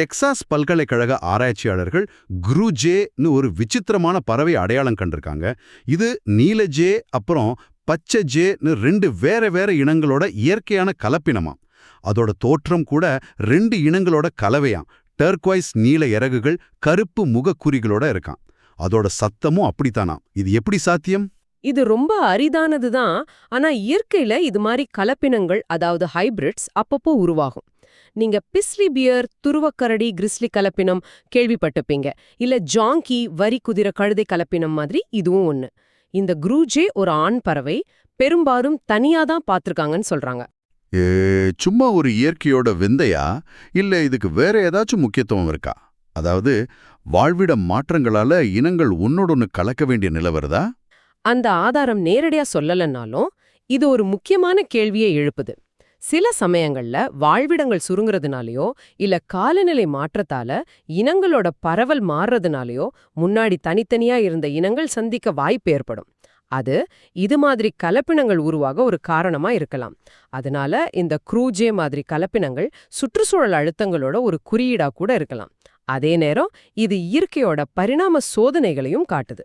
Texas பல்கலைக்கழக ஆராய்ச்சியாளர்கள் குரூஜேன்னு ஒரு விசித்திரமான பறவை அடையாளம் கண்டிருக்காங்க. இது நீலஜே அப்புறம் பச்சை ஜேன்னு 2 வேற வேற இனங்களோட இயற்கையான கலப்பினமாம். அதோட தோற்றம் கூட 2 இனங்களோட கலவையாம். டர்க்வைஸ் நீல இறகுகள், கருப்பு முகக்குறிகளோட இருக்கான். அதோட சத்தமும் அப்படித்தானாம். இது எப்படி சாத்தியம்? இது ரொம்ப அரிதானதுதான். ஆனா இயற்கையில இது மாதிரி கலப்பினங்கள், அதாவது ஹைபிரிட்ஸ் அப்பப்போ உருவாகும். நீங்க பிஸ்லி பியர், துருவக்கரடி கிறிஸ்லி கலப்பினம் கேள்விப்பட்டிருப்பீங்க. இல்ல ஜாங்கி வரி குதிரை கழுதை கலப்பினம் மாதிரி இதுவும் ஒண்ணு. இந்த குரூஜே ஒரு ஆண் பறவை, பெரும்பாலும் தனியா தான் பார்த்திருக்காங்கன்னு சொல்றாங்க. ஏ, சும்மா ஒரு இயற்கையோட விந்தையா, இல்ல இதுக்கு வேற ஏதாச்சும் முக்கியத்துவம் இருக்கா? அதாவது வாழ்விட மாற்றங்களால இனங்கள் ஒன்னோடொன்னு கலக்க வேண்டிய நிலை வருதா? அந்த ஆதாரம் நேரடியா சொல்லலன்னாலும் இது ஒரு முக்கியமான கேள்வியை எழுப்புது. சில சமயங்கள்ல வாழ்விடங்கள் சுருங்குறதுனாலயோ இல்ல காலநிலை மாற்றத்தால இனங்களோட பரவல் மாறுறதுனாலயோ முன்னாடி தனித்தனியா இருந்த இனங்கள் சந்திக்க வாய்ப்பு ஏற்படும். அது இது மாதிரி கலப்பினங்கள் உருவாக ஒரு காரணமா இருக்கலாம். அதனால இந்த குரூஜே மாதிரி கலப்பினங்கள் சுற்றுச்சூழல் அழுத்தங்களோட ஒரு குறியீடா கூட இருக்கலாம். அதே நேரம் இது இயற்கையோட பரிணாம சோதனைகளையும் காட்டுது.